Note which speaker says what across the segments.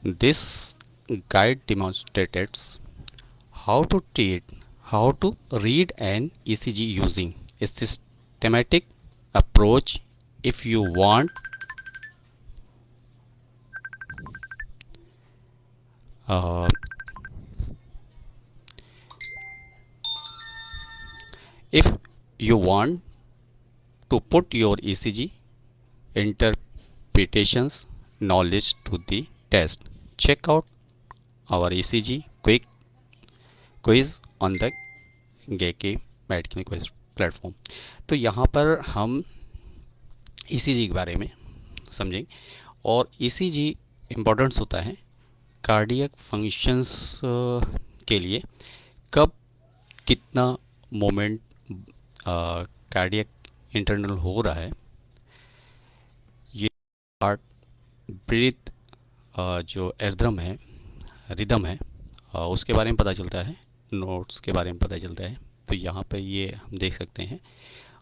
Speaker 1: This guide demonstrates how to treat, how to read an ECG using a systematic approach. If you want, uh, if you want to put your ECG interpretations knowledge to the test, check out our ECG quick quiz on the GK medical quiz platform. तो यहाँ पर हम ECG के बारे में समझेंगे और ECG importance होता है कार्डियक फंक्शंस के लिए। कब कितना मोमेंट कार्डियक इंटरनल हो रहा है, ये हार्ट ब्रीथ जो एर्द्रम है, रिदम है, उसके बारे में पता चलता है, नोट्स के बारे में पता चलता है। तो यहाँ पर ये हम देख सकते हैं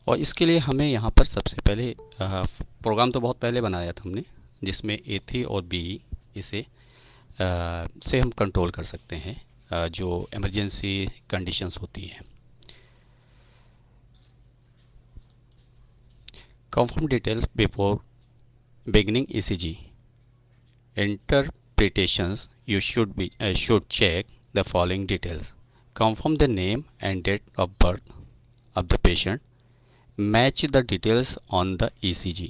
Speaker 1: और इसके लिए हमें यहाँ पर सबसे पहले प्रोग्राम तो बहुत पहले बनाया था हमने, जिसमें A3 और B इसे से हम कंट्रोल कर सकते हैं जो इमरजेंसी कंडीशंस होती हैं। Confirm details before beginning ECG interpretations. You should check the following details: confirm the name and date of birth of the patient, match the details on the ECG,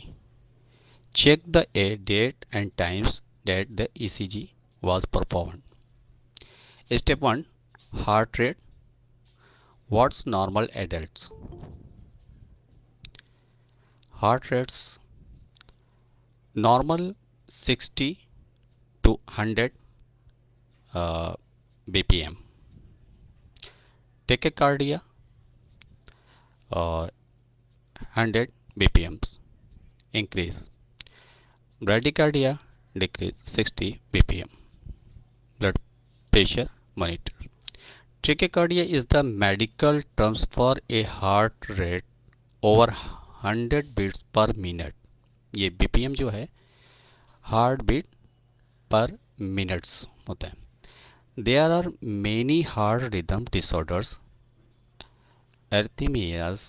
Speaker 1: check the date and times that the ECG was performed. Step 1: heart rate. What's normal adults? Heart rates normal 60 to 100 BPM. Tachycardia 100 BPMs increase. Bradycardia decrease 60 BPM. Blood pressure monitor. Tachycardia is the medical terms for a heart rate over 100 beats per minute. ये BPM जो है heart beat पर minutes होता है। There are many heart rhythm disorders, arrhythmias,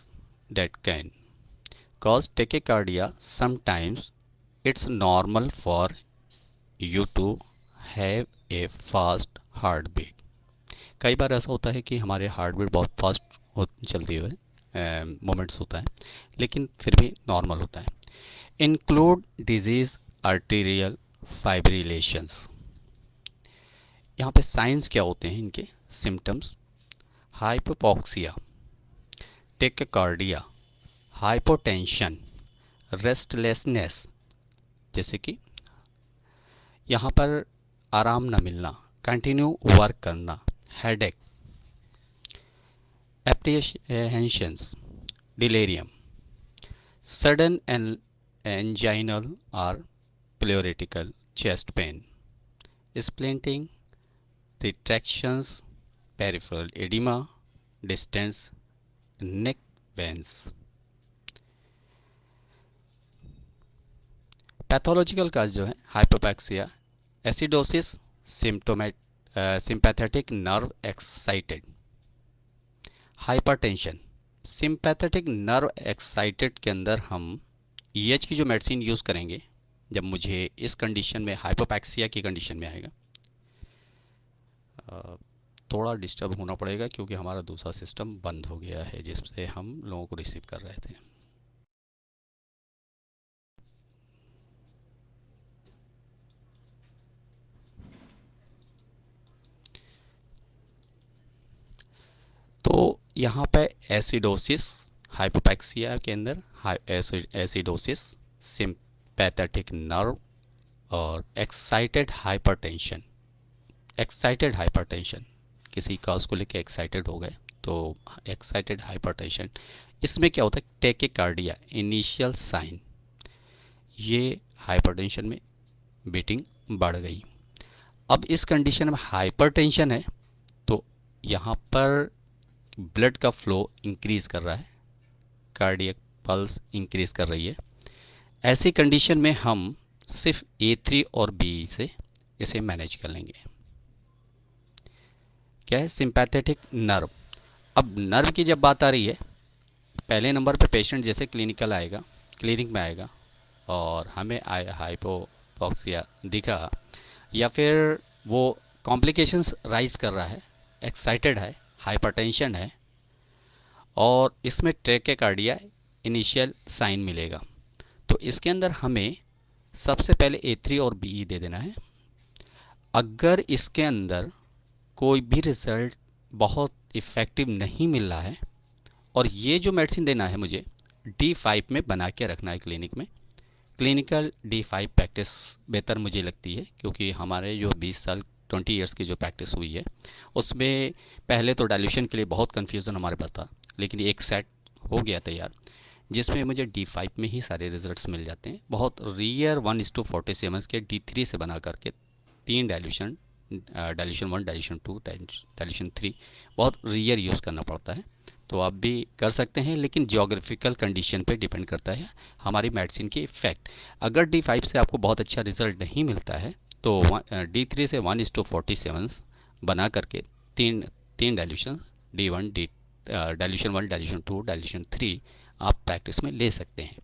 Speaker 1: that can cause tachycardia. Sometimes it's normal for you to have a fast heartbeat. कई बार ऐसा होता है कि हमारे हार्ट बीट बहुत फास्ट चलती हुए मोमेंट्स होता है, लेकिन फिर भी नॉर्मल होता है। Include disease arterial fibrillations. यहाँ पे साइंस क्या होते हैं इनके symptoms: hypoxia, tachycardia, hypotension, restlessness, जैसे कि यहाँ पर आराम न मिलना, कंटिन्यू वर्क करना, headache, apprehensions, delirium, sudden anginal और pleuritic chest pain, splinting, retractions, peripheral edema, distance neck veins. Pathological cause जो है hypoxia, acidosis, sympathetic nerve excited, hypertension. Sympathetic nerve excited के अंदर हम EH की जो मेडिसिन यूज़ करेंगे जब मुझे इस कंडीशन में हाइपोपैक्सिया की कंडीशन में आएगा, थोड़ा डिस्टर्ब होना पड़ेगा क्योंकि हमारा दूसरा सिस्टम बंद हो गया है जिससे हम लोगों को रिसीव कर रहे थे। तो यहाँ पे एसिडोसिस, हाइपोपैक्सिया के अंदर एसिडोसिस, सिंपैथेटिक नर्व और एक्साइटेड हाइपरटेंशन। एक्साइटेड हाइपरटेंशन, किसी काज को लेके एक्साइटेड हो गए तो एक्साइटेड हाइपरटेंशन। इसमें क्या होता है, टेकिकार्डिया इनिशियल साइन, ये हाइपरटेंशन में बीटिंग बढ़ गई। अब इस कंडीशन में हाइपरटेंशन है तो यहाँ पर ब्लड का फ्लो इंक्रीज कर रहा है, कार्डियक पल्स इंक्रीज कर रही है। ऐसी कंडीशन में हम सिर्फ A3 और B से इसे मैनेज कर लेंगे। क्या है? Sympathetic nerve. अब नर्व की जब बात आ रही है, पहले नंबर पे पेशेंट जैसे क्लिनिक में आएगा और हमें हाइपोक्सिया दिखा, या फिर वो कॉम्प्लिकेशंस राइज कर रहा है, एक्साइटेड है, हाइपरटेंशन है, और इसमें ट्रैकेकार्डिया इनिशियल साइन मिलेगा, तो इसके अंदर हमें सबसे पहले A3 और BE दे देना है। अगर इसके अंदर कोई भी रिजल्ट बहुत इफ़ेक्टिव नहीं मिल रहा है, और ये जो मेडिसिन देना है मुझे D5 में बना के रखना है क्लिनिक में। क्लिनिकल D5 प्रैक्टिस बेहतर मुझे लगती है, क्योंकि हमारे जो 20 साल 20 इयर्स की जो प्रैक्टिस हुई है उसमें पहले तो डाइल्यूशन के लिए बहुत कन्फ्यूज़न हमारे पास था, लेकिन एक सेट हो गया तैयार जिसमें मुझे D5 में ही सारे रिजल्ट्स मिल जाते हैं। बहुत रियर 1:47 के D3 से बना करके 3 डाइल्यूशन, डाइल्यूशन 1, डाइल्यूशन 2, डाइल्यूशन 3 बहुत रियर यूज़ करना पड़ता है। तो आप भी कर सकते हैं, लेकिन जियोग्राफिकल कंडीशन पे डिपेंड करता है हमारी मेडिसिन की इफ़ेक्ट। अगर D5 से आपको बहुत अच्छा रिजल्ट नहीं मिलता है तो D3 से 1:47 बना करके तीन तीन dilution, D1, dilution 1, dilution 2, dilution 3 आप प्रैक्टिस में ले सकते हैं।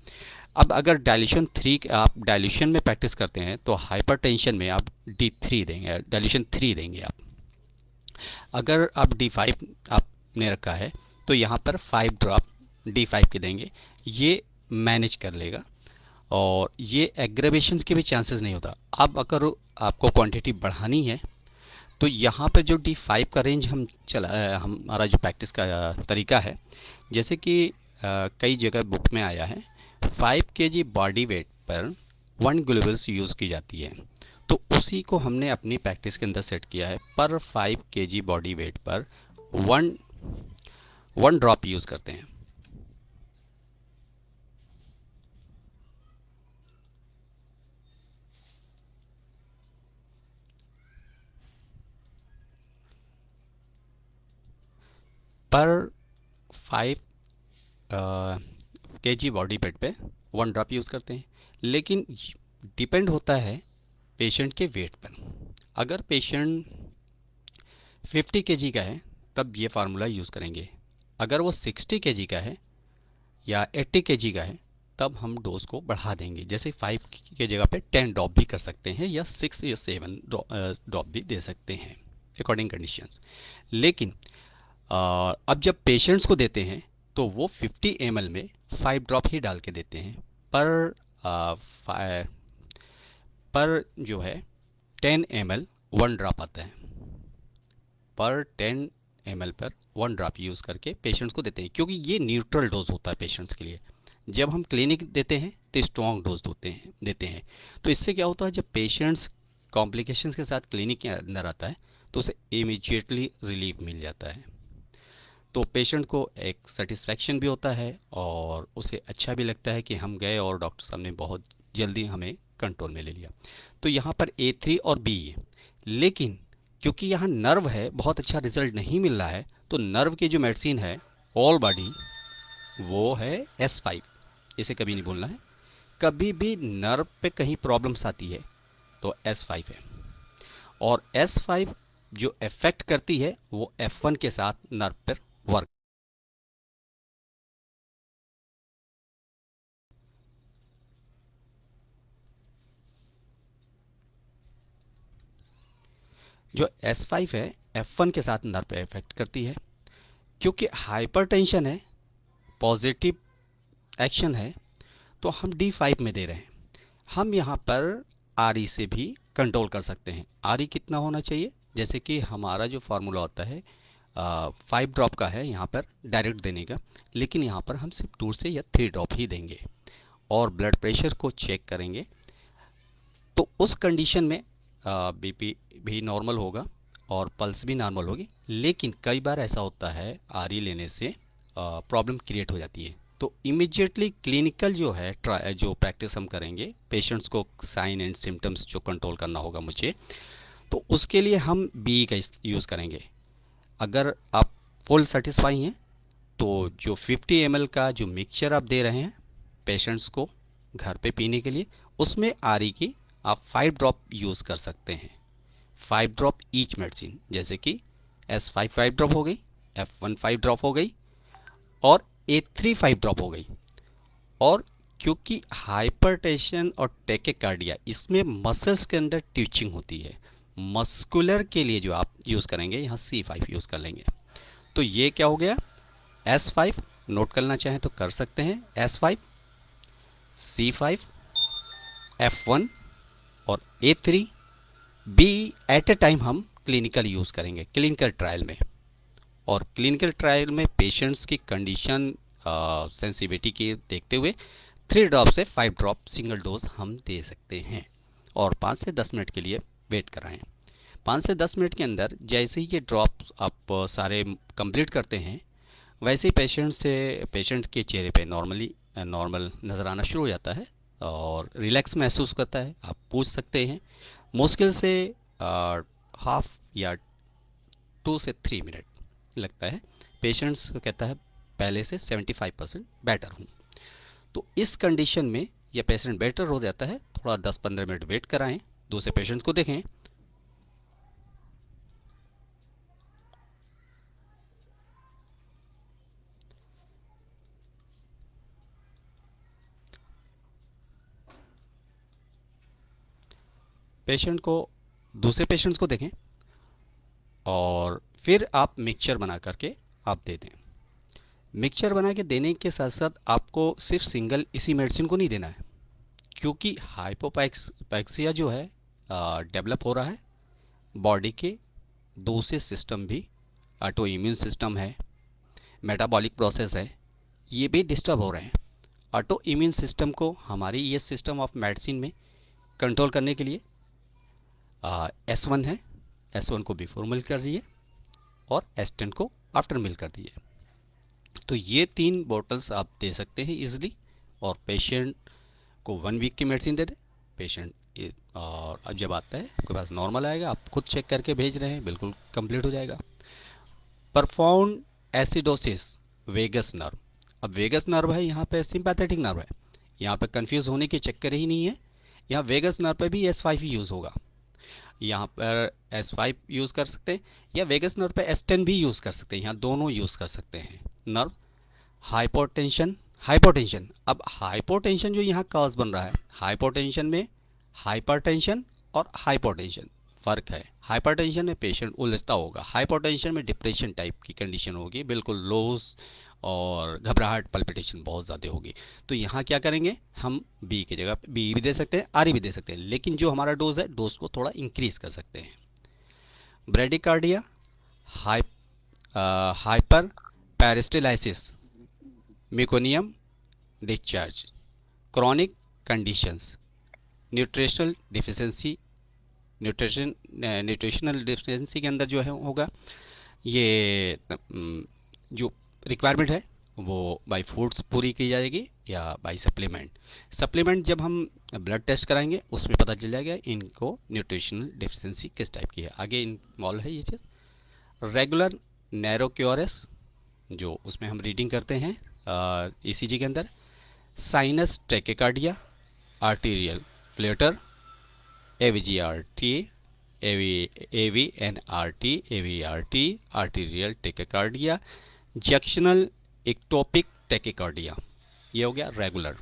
Speaker 1: अब अगर आप डाइल्यूशन में प्रैक्टिस करते हैं तो हाइपरटेंशन में आप D3 देंगे, डाइल्यूशन 3 देंगे आप। अगर आप D5 आपने रखा है तो यहाँ पर 5 ड्रॉप D5 के देंगे, ये मैनेज कर लेगा और ये एग्रेवेशंस के भी चांसेस नहीं होता। अब अगर आपको क्वांटिटी बढ़ानी है तो यहाँ पर जो D5 का रेंज हमारा जो प्रैक्टिस का तरीका है, जैसे कि कई जगह बुक में आया है 5 kg बॉडी वेट पर 1 ग्लूकोज यूज़ की जाती है, तो उसी को हमने अपनी प्रैक्टिस के अंदर सेट किया है। पर 5 kg बॉडी वेट पर वन ड्रॉप यूज़ करते हैं। पर 5 kg बॉडी वेट पे 1 ड्रॉप यूज़ करते हैं, लेकिन डिपेंड होता है पेशेंट के वेट पर। अगर पेशेंट 50 kg का है तब ये फार्मूला यूज़ करेंगे। अगर वो 60 kg का है या 80 kg का है तब हम डोज को बढ़ा देंगे, जैसे 5 की जगह पे 10 ड्रॉप भी कर सकते हैं या 6 या 7 ड्रॉप भी दे सकते हैं अकॉर्डिंग कंडीशंस। लेकिन अब जब पेशेंट्स को देते हैं तो वो 50 ml में 5 ड्रॉप ही डाल के देते हैं। पर पर जो है 10 ml 1 ड्रॉप आता है। पर 10 ml पर 1 ड्रॉप यूज़ करके पेशेंट्स को देते हैं, क्योंकि ये न्यूट्रल डोज होता है पेशेंट्स के लिए। जब हम क्लिनिक देते हैं तो स्ट्रॉन्ग डोज देते हैं। तो इससे क्या होता है, जब पेशेंट्स कॉम्प्लिकेशंस के साथ क्लिनिक के अंदर आता है तो उसे इमीडिएटली रिलीफ मिल जाता है। तो पेशेंट को एक सेटिस्फैक्शन भी होता है और उसे अच्छा भी लगता है कि हम गए और डॉक्टर साहब ने बहुत जल्दी हमें कंट्रोल में ले लिया। तो यहाँ पर A3 और B है, लेकिन क्योंकि यहाँ नर्व है, बहुत अच्छा रिजल्ट नहीं मिल रहा है, तो नर्व की जो मेडिसिन है ऑल बॉडी वो है S5। इसे कभी नहीं भूलना है, कभी भी नर्व पे कहीं प्रॉब्लम्स आती है तो S5 है। और S5 जो इफेक्ट करती है वो F1 के साथ नर्व पर वर्क। जो S5 है F1 के साथ नर्व पे इफेक्ट करती है, क्योंकि हाइपरटेंशन है, पॉजिटिव एक्शन है, तो हम D5 में दे रहे हैं। हम यहाँ पर RE से भी कंट्रोल कर सकते हैं। RE कितना होना चाहिए, जैसे कि हमारा जो फार्मूला होता है 5 ड्रॉप का है यहाँ पर डायरेक्ट देने का, लेकिन यहाँ पर हम सिर्फ 2 से या 3 ड्रॉप ही देंगे और ब्लड प्रेशर को चेक करेंगे। तो उस कंडीशन में BP भी नॉर्मल होगा और पल्स भी नॉर्मल होगी। लेकिन कई बार ऐसा होता है RE लेने से प्रॉब्लम क्रिएट हो जाती है, तो इमिजिएटली क्लिनिकल जो है जो प्रैक्टिस हम करेंगे, पेशेंट्स को साइन एंड सिम्टम्स जो कंट्रोल करना होगा मुझे, तो उसके लिए हम BE का यूज़ करेंगे। अगर आप फुल सेटिस्फाई हैं तो जो 50 ml का जो मिक्सचर आप दे रहे हैं पेशेंट्स को घर पे पीने के लिए, उसमें RE की आप 5 ड्रॉप यूज़ कर सकते हैं। 5 ड्रॉप ईच मेडिसिन, जैसे कि S5 5 ड्रॉप हो गई, F1 5 ड्रॉप हो गई और A3 5 ड्रॉप हो गई। और क्योंकि हाइपरटेंशन और टेकेकार्डिया इसमें मसल्स के अंदर ट्विचिंग होती है, मस्कुलर के लिए जो आप यूज करेंगे यहाँ C5 यूज कर लेंगे। तो ये क्या हो गया, S5 नोट करना चाहें तो कर सकते हैं, S5 C5 F1 और A3 B at a time हम क्लिनिकल यूज करेंगे क्लिनिकल ट्रायल में। और क्लिनिकल ट्रायल में पेशेंट्स की कंडीशन सेंसिटिविटी के देखते हुए 3 ड्रॉप से 5 ड्रॉप सिंगल डोज हम दे सकते हैं और 5 से 10 मिनट के लिए वेट कराएं। 5 से 10 मिनट के अंदर जैसे ही ये ड्रॉप आप सारे कंप्लीट करते हैं, वैसे ही पेशेंट के चेहरे पे नॉर्मल नज़र आना शुरू हो जाता है और रिलैक्स महसूस करता है। आप पूछ सकते हैं, मुश्किल से हाफ या 2 से 3 मिनट लगता है। पेशेंट्स कहता है पहले से 75% बेटर हूँ। तो इस कंडीशन में यह पेशेंट बेटर हो जाता है, थोड़ा 10-15 मिनट वेट कराएं, दूसरे पेशेंट्स को देखें। दूसरे पेशेंट्स को देखें और फिर आप मिक्सचर बना करके आप दे दें। मिक्सचर बना के देने के साथ साथ आपको सिर्फ सिंगल इसी मेडिसिन को नहीं देना है, क्योंकि हाइपोपैक्सिया जो है डेवलप हो रहा है, बॉडी के दूसरे सिस्टम भी, ऑटो इम्यून सिस्टम है, मेटाबॉलिक प्रोसेस है, ये भी डिस्टर्ब हो रहे हैं। ऑटो इम्यून सिस्टम को हमारी ये सिस्टम ऑफ मेडिसिन में कंट्रोल करने के लिए S1 है, S1 को बिफोर मिल कर दिए और S10 को आफ्टर मिल कर दिए। तो ये 3 बॉटल्स आप दे सकते हैं इजिली और पेशेंट को 1 वीक की मेडिसिन दे दे। पेशेंट और अब जब आता है आपके पास नॉर्मल आएगा, आप खुद चेक करके भेज रहे हैं, बिल्कुल कंप्लीट हो जाएगा। Perform acidosis vagus nerve. अब वेगस नर्व है, यहाँ पे सिंपैथेटिक नर्व है, यहाँ पे कंफ्यूज होने के चक्कर ही नहीं है। यहाँ वेगस नर्व पे भी S5 ही यूज होगा, यहाँ पर S5 यूज कर सकते हैं या वेगस नर्व पे S10 भी यूज कर सकते हैं, यहाँ दोनों यूज कर सकते हैं। नर्व हाइपोटेंशन, अब हाइपोटेंशन जो यहाँ कॉज बन रहा है, हाइपोटेंशन में हाइपरटेंशन और हाइपोटेंशन फर्क है। हाइपरटेंशन में पेशेंट उलझता होगा, हाइपोटेंशन में डिप्रेशन टाइप की कंडीशन होगी, बिल्कुल लोस और घबराहट पल्पिटेशन बहुत ज़्यादा होगी। तो यहाँ क्या करेंगे, हम बी की जगह बी भी दे सकते हैं, आर भी दे सकते हैं, लेकिन जो हमारा डोज है डोज को थोड़ा इंक्रीज कर सकते हैं। Bradycardia, hyperperistalsis, meconium discharge, chronic conditions, nutritional deficiency, nutritional deficiency के अंदर जो है होगा ये जो रिक्वायरमेंट है वो बाय फूड्स पूरी की जाएगी या बाय सप्लीमेंट जब हम ब्लड टेस्ट कराएंगे उसमें पता चल जाएगा इनको न्यूट्रिशनल डिफिशिएंसी किस टाइप की है, आगे इन्वॉल्व है ये चीज़। रेगुलर नैरो क्यूआरएस जो उसमें हम रीडिंग करते हैं ईसीजी के अंदर, sinus tachycardia, arterial flutter, AVGRT, AVNRT, AVRT, arterial tachycardia, junctional ectopic tachycardia, ये हो गया रेगुलर।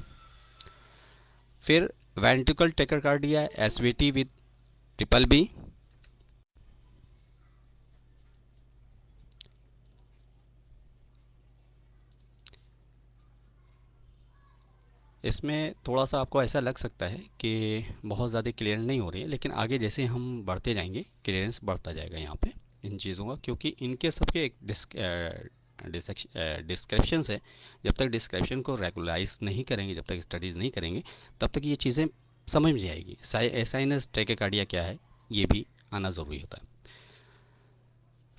Speaker 1: फिर ventricle tachycardia SVT with triple B, इसमें थोड़ा सा आपको ऐसा लग सकता है कि बहुत ज़्यादा क्लियर नहीं हो रही है, लेकिन आगे जैसे हम बढ़ते जाएंगे क्लियरेंस बढ़ता जाएगा यहाँ पे इन चीज़ों का, क्योंकि इनके सबके एक डिस्क्रिप्शन है। जब तक डिस्क्रिप्शन को रेगुलाइज नहीं करेंगे, जब तक स्टडीज़ नहीं करेंगे, तब तक ये चीज़ें समझ में आएगी। साइनस टेकेकार्डिया क्या है ये भी आना ज़रूरी होता है।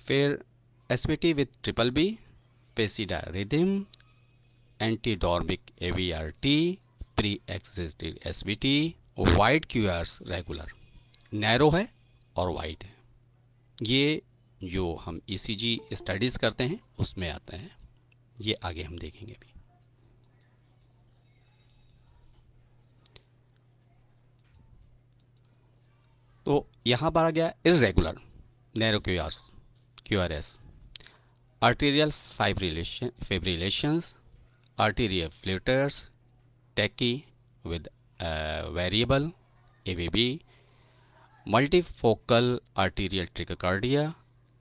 Speaker 1: फिर SVT with triple B, paced rhythm, antidromic AVRT, pre existing SVT, wide QRS regular, narrow है और वाइड है। ये जो हम ईसीजी स्टडीज़ करते हैं उसमें आते हैं, ये आगे हम देखेंगे अभी। तो यहाँ पर आ गया irregular, narrow QRS, arterial fibrillations, arterial flutters, tachy with variable AVB, multifocal arterial tachycardia,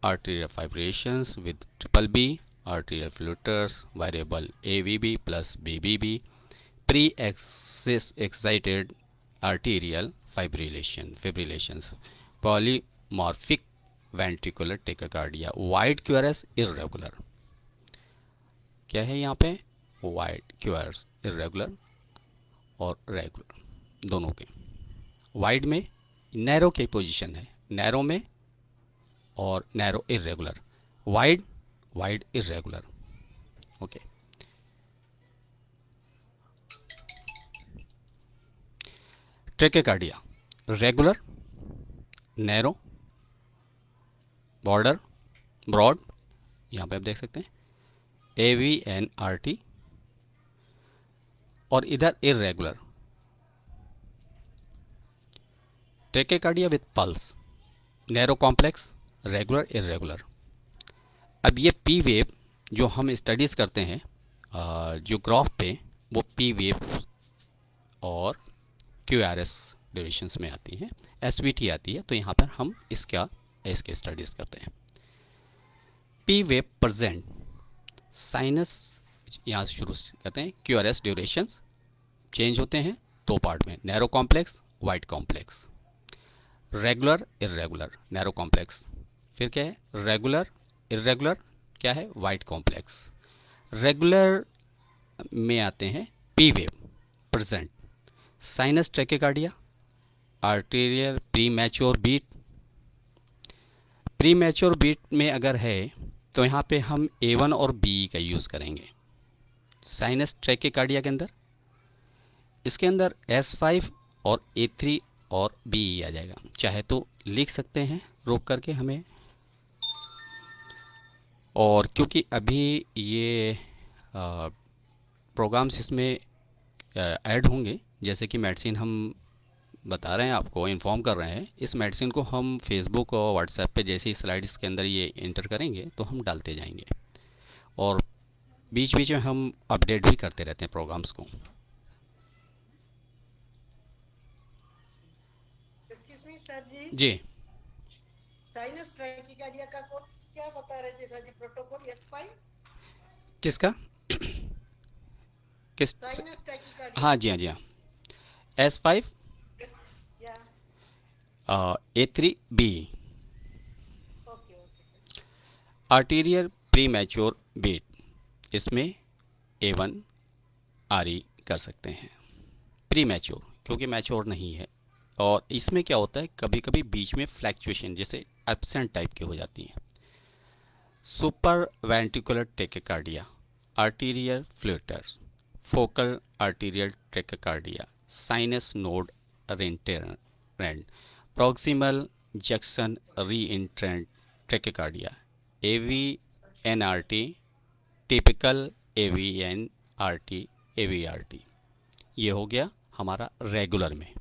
Speaker 1: arterial fibrillations with triple B, arterial flutters, variable AVB plus BBB, pre-excited arterial fibrillations, polymorphic ventricular tachycardia, wide QRS irregular. क्या है यहाँ पे? Wide QRS irregular और regular दोनों के। Wide में narrow की position है, नैरो में और narrow irregular, wide wide irregular. Okay, tachycardia regular, narrow, border, broad, यहाँ पे आप देख सकते हैं AVNRT, और इधर irregular tachycardia with pulse, narrow complex, regular irregular. अब ये पी वेव जो हम स्टडीज करते हैं जो ग्राफ पे, वो पी वेव और क्यूआरएस ड्यूरेशंस में आती हैं, एसवीटी आती है, तो यहाँ पर हम इसके स्टडीज करते हैं। पी वेव प्रेजेंट साइनस, यहाँ से शुरू करते हैं। क्यूआरएस ड्यूरेशंस चेंज होते हैं दो पार्ट में, narrow complex, wide complex, regular irregular, narrow complex, फिर क्या है रेगुलर इरेगुलर, क्या है वाइड कॉम्प्लेक्स। रेगुलर में आते हैं P wave present sinus tachycardia, arterial premature beat. Premature beat में अगर है तो यहाँ पे हम A1 और B का यूज़ करेंगे साइनस ट्रैकेकार्डिया के अंदर। इसके अंदर S5 और A3 और B आ जाएगा, चाहे तो लिख सकते हैं रोक करके हमें। और क्योंकि अभी ये प्रोग्राम्स इसमें ऐड होंगे, जैसे कि मेडिसिन हम बता रहे हैं, आपको इन्फॉर्म कर रहे हैं, इस मेडिसिन को हम फेसबुक और व्हाट्सएप पे जैसे ही स्लाइड्स के अंदर ये इंटर करेंगे तो हम डालते जाएंगे, और बीच बीच में हम अपडेट भी करते रहते हैं प्रोग्राम्स को।
Speaker 2: सर
Speaker 1: जी
Speaker 2: साइनस ट्रैकिकार्डिया का कोड क्या बता रहे थे सर जी? प्रोटोकॉल S5
Speaker 1: किसका? किस?
Speaker 2: Sinus tachycardia.
Speaker 1: हाँ जी, हाँ जी, हाँ, S5 A3B,
Speaker 2: okay okay.
Speaker 1: Arterial premature beat, इसमें A1 RE कर सकते हैं। प्रीमैच्योर क्योंकि मैच्योर नहीं है, और इसमें क्या होता है कभी कभी बीच में फ्लैक्चुएशन जैसे एब्सेंट टाइप की हो जाती हैं। Supraventricular tachycardia, arterial flutters, focal arterial tachycardia, sinus node reentrant, proximal junction reentrant tachycardia, AVNRT, typical AVNRT, AVRT। ये हो गया हमारा रेगुलर में।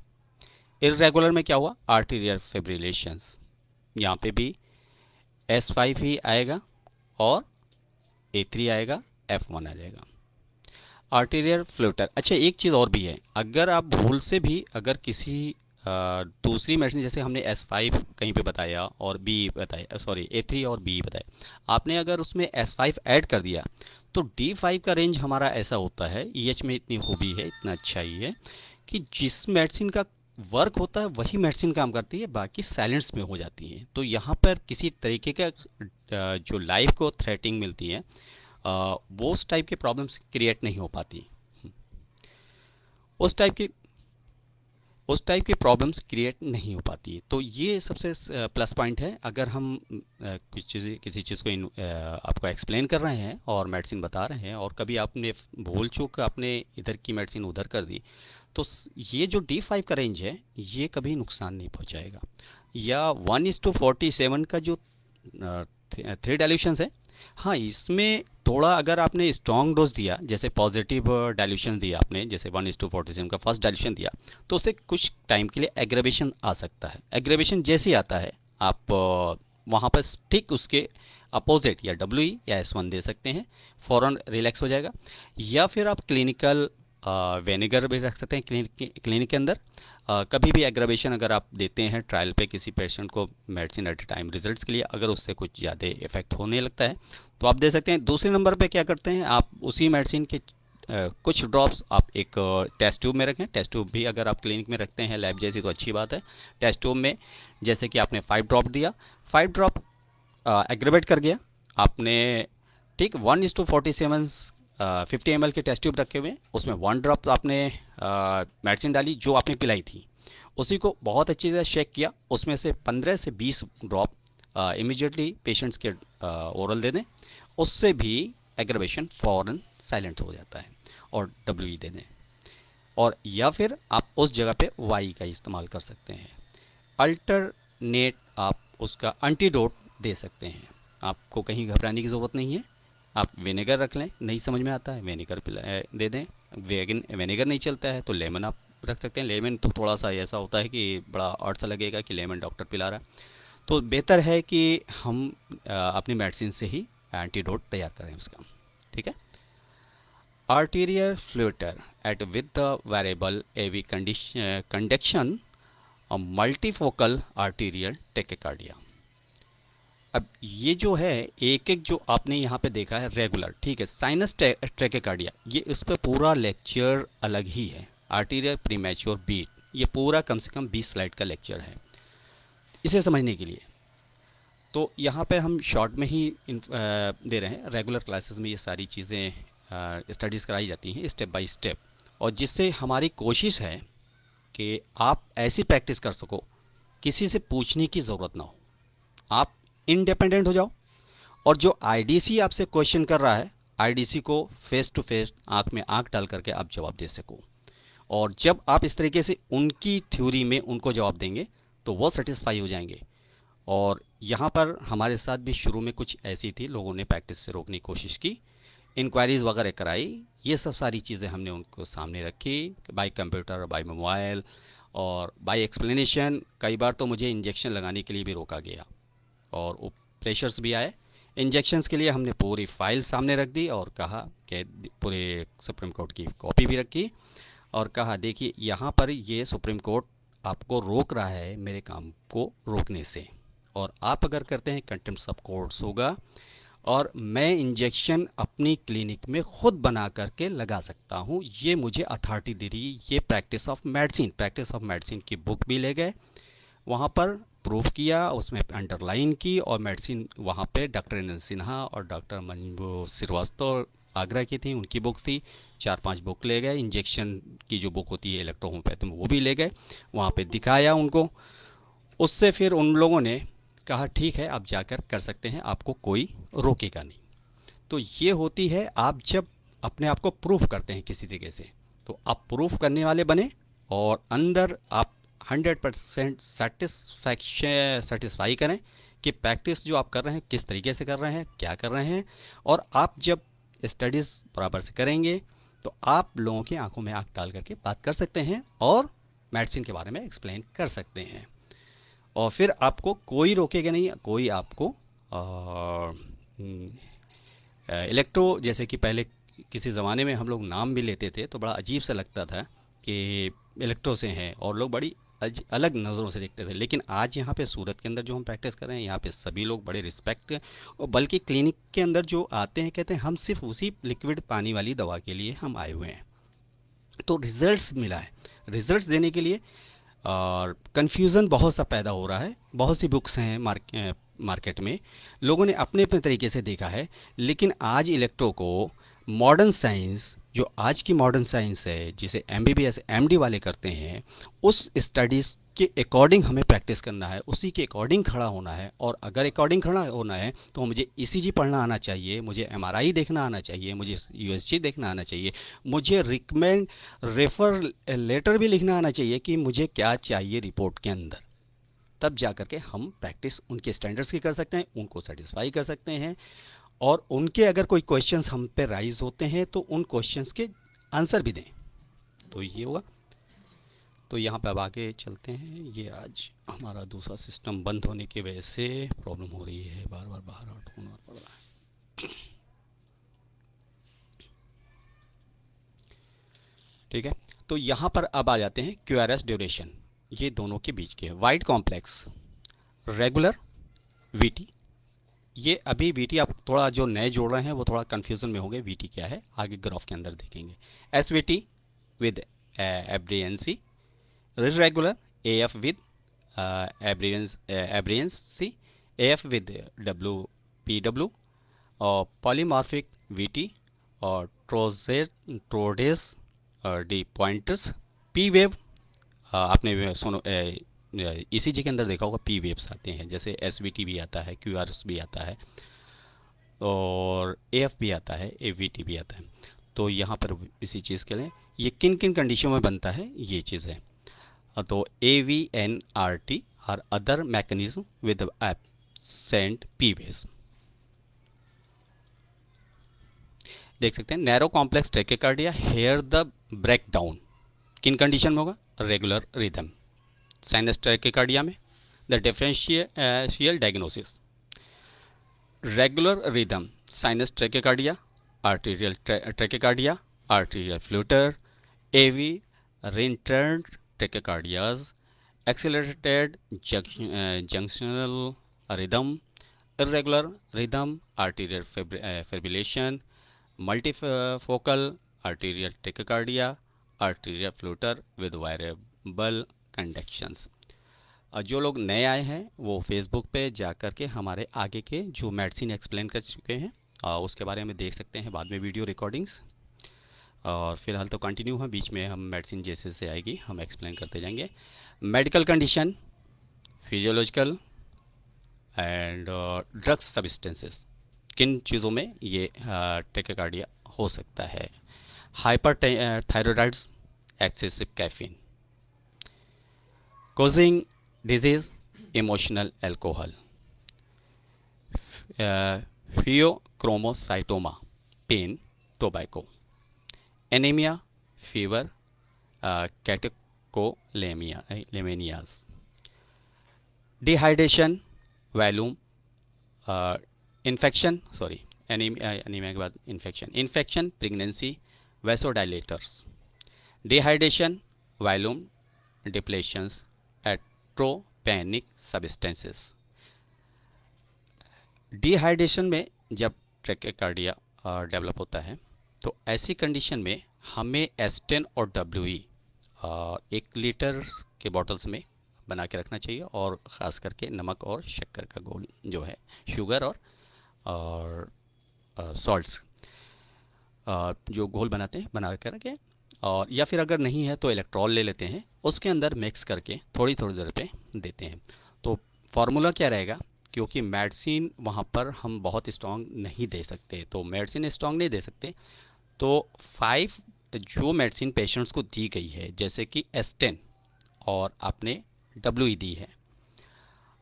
Speaker 1: इरेगुलर में क्या हुआ? आर्टीरियल फिब्रिलेशंस, यहाँ पे भी S5 ही आएगा और A3 आएगा, F1 आ जाएगा। Arterial flutter. अच्छा, एक चीज़ और भी है, अगर आप भूल से भी अगर किसी दूसरी मेडिसिन, जैसे हमने S5 कहीं पे बताया और B बताया, सॉरी A3 और B बताया, आपने अगर उसमें S5 ऐड कर दिया तो D5 का रेंज हमारा ऐसा होता है, EH में इतनी खूबी है, इतना अच्छा ही है कि जिस मेडिसिन का वर्क होता है वही मेडिसिन काम करती है, बाकी साइलेंस में हो जाती है। तो यहाँ पर किसी तरीके का जो लाइफ को थ्रेटिंग मिलती है वो उस टाइप के प्रॉब्लम्स क्रिएट नहीं हो पाती, उस टाइप की प्रॉब्लम्स क्रिएट नहीं हो पाती। तो ये सबसे प्लस पॉइंट है। अगर हम किसी चीज़ को आपको एक्सप्लेन कर रहे हैं और मेडिसिन बता रहे हैं, और कभी आपने भूल चूक आपने इधर की मेडिसिन उधर कर दी, तो ये जो D5 का रेंज है ये कभी नुकसान नहीं पहुंचाएगा। या 1:47 का जो 3 डाइल्यूशंस है, हाँ इसमें थोड़ा अगर आपने स्ट्रॉन्ग डोज दिया, जैसे पॉजिटिव डाइल्यूशन दिया आपने, जैसे 1:47 का फर्स्ट डाइल्यूशन दिया, तो उससे कुछ टाइम के लिए एग्रेवेशन आ सकता है। एग्रेवेशन जैसे ही आता है आप वहाँ पर ठीक उसके अपोजिट या डब्ल्यू या S1 दे सकते हैं, फ़ौरन रिलैक्स हो जाएगा। या फिर आप क्लिनिकल वेनेगर भी रख सकते हैं क्लिनिक के अंदर। कभी भी एग्रावेशन अगर आप देते हैं ट्रायल पे किसी पेशेंट को मेडिसिन एट टाइम रिजल्ट्स के लिए, अगर उससे कुछ ज़्यादा इफेक्ट होने लगता है तो आप दे सकते हैं। दूसरे नंबर पे क्या करते हैं, आप उसी मेडिसिन के कुछ ड्रॉप्स आप एक टेस्ट ट्यूब में रखें। टेस्ट ट्यूब भी अगर आप क्लिनिक में रखते हैं लैब जैसी तो अच्छी बात है। टेस्ट ट्यूब में जैसे कि आपने 5 ड्रॉप दिया, 5 ड्रॉप एग्रेवेट कर गया आपने, ठीक 1:47 50 ml के टेस्ट ट्यूब रखे हुए हैं, उसमें 1 ड्रॉप आपने मेडिसिन डाली जो आपने पिलाई थी, उसी को बहुत अच्छी तरह शेक किया, उसमें से 15 से 20 ड्रॉप इमीडिएटली पेशेंट्स के ओरल दे दें, उससे भी एग्रेवेशन फौरन साइलेंट हो जाता है, और डब्ल्यू दे दें। और या फिर आप उस जगह पे वाई का इस्तेमाल कर सकते हैं। अल्टरनेट आप उसका एंटीडोट दे सकते हैं, आपको कहीं घबराने की ज़रूरत नहीं है। आप विनेगर रख लें, नहीं समझ में आता है विनेगर दे दें। विनेगर नहीं चलता है तो लेमन आप रख सकते हैं। लेमन तो थोड़ा सा ऐसा होता है कि बड़ा अर्थ सा लगेगा कि लेमन डॉक्टर पिला रहा है, तो बेहतर है कि हम अपनी मेडिसिन से ही एंटीडोट तैयार करें उसका। ठीक है। Arterial flutter at with the variable AV conduction multifocal arterial tachycardia. अब ये जो है एक एक जो आपने यहाँ पे देखा है रेगुलर, ठीक है, साइनस ट्रेकेकार्डिया, ये इस पे पूरा लेक्चर अलग ही है। आर्टीरियल प्रीमैच्योर बीट, ये पूरा कम से कम 20 स्लाइड का लेक्चर है इसे समझने के लिए। तो यहाँ पे हम शॉर्ट में ही दे रहे हैं। रेगुलर क्लासेस में ये सारी चीज़ें स्टडीज़ कराई जाती हैं स्टेप बाय स्टेप, और जिससे हमारी कोशिश है कि आप ऐसी प्रैक्टिस कर सको किसी से पूछने की ज़रूरत ना हो, आप इंडिपेंडेंट हो जाओ, और जो आईडीसी आपसे क्वेश्चन कर रहा है, आईडीसी को फेस टू फेस आंख में आंख डाल करके आप जवाब दे सको। और जब आप इस तरीके से उनकी थ्योरी में उनको जवाब देंगे तो वो सेटिस्फाई हो जाएंगे। और यहाँ पर हमारे साथ भी शुरू में कुछ ऐसी थी, लोगों ने प्रैक्टिस से रोकने की कोशिश की, इंक्वायरीज वगैरह कराई, ये सब सारी चीज़ें हमने उनको सामने रखी बाय कंप्यूटर, बाय मोबाइल और बाय एक्सप्लेनेशन। कई बार तो मुझे इंजेक्शन लगाने के लिए भी रोका गया और प्रेशर्स भी आए। इंजेक्शंस के लिए हमने पूरी फाइल सामने रख दी और कहा कि पूरे सुप्रीम कोर्ट की कॉपी भी रखी और कहा देखिए यहाँ पर ये सुप्रीम कोर्ट आपको रोक रहा है मेरे काम को रोकने से, और आप अगर करते हैं कंटेम्प्ट ऑफ कोर्ट्स होगा, और मैं इंजेक्शन अपनी क्लिनिक में खुद बना करके लगा सकता हूँ, ये मुझे अथॉरिटी दे रही। ये प्रैक्टिस ऑफ मेडिसिन की बुक भी ले गए, वहाँ पर प्रूफ किया, उसमें अंडरलाइन की, और मेडिसिन वहाँ पे डॉक्टर अनिल सिन्हा और डॉक्टर मंजू श्रीवास्तव आगरा की थी, उनकी बुक थी, 4-5 बुक ले गए। इंजेक्शन की जो बुक होती है इलेक्ट्रोहोम्योपैथी में वो भी ले गए, वहाँ पे दिखाया उनको। उससे फिर उन लोगों ने कहा ठीक है आप जाकर कर सकते हैं, आपको कोई रोकेगा नहीं। तो ये होती है आप जब अपने आप को प्रूफ करते हैं किसी तरीके से, तो आप प्रूफ करने वाले बने और अंदर आप 100% सेटिस्फाई करें कि प्रैक्टिस जो आप कर रहे हैं किस तरीके से कर रहे हैं, क्या कर रहे हैं। और आप जब स्टडीज़ बराबर से करेंगे तो आप लोगों की आंखों में आंख डाल करके बात कर सकते हैं और मेडिसिन के बारे में एक्सप्लेन कर सकते हैं, और फिर आपको कोई रोकेगा नहीं। कोई आपको इलेक्ट्रो, जैसे कि पहले किसी ज़माने में हम लोग नाम भी लेते थे तो बड़ा अजीब सा लगता था कि इलेक्ट्रो से हैं, और लोग बड़ी अलग नज़रों से देखते थे। लेकिन आज यहाँ पे सूरत के अंदर जो हम प्रैक्टिस कर रहे हैं, यहाँ पे सभी लोग बड़े रिस्पेक्ट, और बल्कि क्लिनिक के अंदर जो आते हैं कहते हैं हम सिर्फ उसी लिक्विड पानी वाली दवा के लिए हम आए हुए हैं। तो रिजल्ट्स मिला है, रिजल्ट्स देने के लिए। और कन्फ्यूज़न बहुत सा पैदा हो रहा है, बहुत सी बुक्स हैं मार्केट में, लोगों ने अपने अपने तरीके से देखा है। लेकिन आज इलेक्ट्रो को मॉडर्न साइंस, जो आज की मॉडर्न साइंस है जिसे एमबीबीएस एमडी वाले करते हैं, उस स्टडीज़ के अकॉर्डिंग हमें प्रैक्टिस करना है, उसी के अकॉर्डिंग खड़ा होना है। और अगर अकॉर्डिंग खड़ा होना है तो मुझे ईसीजी पढ़ना आना चाहिए, मुझे एमआरआई देखना आना चाहिए, मुझे यूएसजी देखना आना चाहिए, मुझे रिकमेंड रेफर लेटर भी लिखना आना चाहिए कि मुझे क्या चाहिए रिपोर्ट के अंदर। तब जा करके हम प्रैक्टिस उनके स्टैंडर्ड्स की कर सकते हैं, उनको सेटिस्फाई कर सकते हैं। और उनके अगर कोई क्वेश्चंस हम पे राइज होते हैं तो उन क्वेश्चंस के आंसर भी दें। तो ये हुआ। तो यहाँ पे अब आगे चलते हैं। ये आज हमारा दूसरा सिस्टम बंद होने की वजह से प्रॉब्लम हो रही है, बार बार बाहर आउट होना पड़ रहा है। ठीक है, तो यहाँ पर अब आ जाते हैं क्यूआरएस ड्यूरेशन, ये दोनों के बीच के वाइड कॉम्प्लेक्स रेगुलर वीटी। ये अभी वीटी आप थोड़ा जो नए जोड़ रहे हैं वो थोड़ा कंफ्यूजन में होंगे, वीटी क्या है आगे ग्राफ के अंदर देखेंगे। SVT with aberrancy, irregular AF with aberrancy, AF with WPW, और polymorphic VT और Trodes D pointers, P wave। आपने सुनो ECG के अंदर देखा होगा P waves आते हैं, जैसे SVT भी आता है, QRS भी आता है और AF भी आता है, AVT भी आता है। तो यहाँ पर इसी चीज़ के लिए ये किन किन कंडीशनों में बनता है ये चीज़ है। तो AVNRT और other mechanism with absent P waves. देख सकते हैं narrow complex tachycardia, here the breakdown किन कंडीशन में होगा, रेगुलर रिदम। साइनस ट्रैकेकार्डिया में the differential diagnosis, regular rhythm sinus tachycardia, arterial tachycardia, arterial flutter, AV reentrant tachycardias, accelerated junctional rhythm, irregular rhythm, arterial fibrillation, multifocal arterial tachycardia, arterial flutter with variable conductions। जो लोग नए आए हैं वो Facebook पे जाकर के हमारे आगे के जो मेडिसिन एक्सप्लेन कर चुके हैं उसके बारे में देख सकते हैं बाद में वीडियो रिकॉर्डिंग्स। और फिलहाल तो कंटिन्यू है, बीच में हम मेडिसिन जैसे से आएगी हम एक्सप्लेन करते जाएंगे। Medical condition, physiological and drugs substances, किन चीज़ों में ये टैकिकार्डिया हो सकता है। Hyper thyroids, excessive caffeine, causing disease, emotional alcohol, phaeochromocytoma, pain, tobacco, anaemia, fever, catecholamines, dehydration, volume, infection, sorry anaemia के बाद infection, pregnancy, vasodilators, dehydration, volume depletions, atropinic substances. Dehydration में जब ट्रैकेकार्डिया डेवलप होता है तो ऐसी कंडीशन में हमें S10 और WE 1 लीटर के बॉटल्स में बना के रखना चाहिए, और ख़ास करके नमक और शक्कर का घोल जो है, शुगर और सॉल्ट्स जो घोल बनाते हैं बना कर रखें। और या फिर अगर नहीं है तो इलेक्ट्रॉल ले लेते हैं, उसके अंदर मिक्स करके थोड़ी थोड़ी देर पे देते हैं। तो फार्मूला क्या रहेगा, क्योंकि मेडिसिन वहाँ पर हम बहुत स्ट्रॉन्ग नहीं दे सकते, तो मेडिसिन स्ट्रॉन्ग नहीं दे सकते तो 5 जो मेडिसिन पेशेंट्स को दी गई है, जैसे कि S10 और आपने WE दी है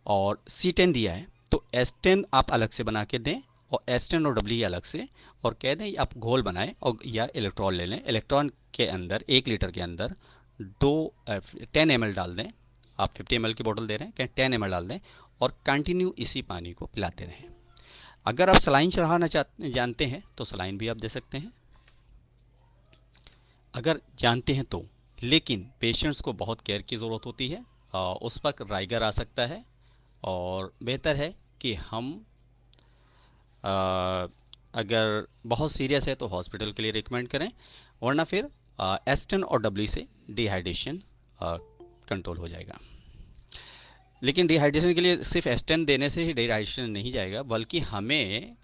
Speaker 1: और C10 दिया है, तो S10 आप अलग से बना के दें और S10 और WE अलग से, और कह दें आप घोल बनाएं और या इलेक्ट्रॉल ले लें। इलेक्ट्रॉल के अंदर 1 लीटर के अंदर 10 ml डाल दें। आप 50 ml की बोतल दे रहे हैं, 10 ml डाल दें और कंटिन्यू इसी पानी को पिलाते रहें। अगर आप सलाइन चढ़ाना जानते हैं तो सलाइन भी आप दे सकते हैं, अगर जानते हैं तो। लेकिन पेशेंट्स को बहुत केयर की ज़रूरत होती है, उस वक्त राइगर आ सकता है, और बेहतर है कि हम अगर बहुत सीरियस है तो हॉस्पिटल के लिए रिकमेंड करें, वरना फिर S10 और WE से डिहाइड्रेशन कंट्रोल हो जाएगा। लेकिन डिहाइड्रेशन के लिए सिर्फ S10 देने से ही डिहाइड्रेशन नहीं जाएगा, बल्कि हमें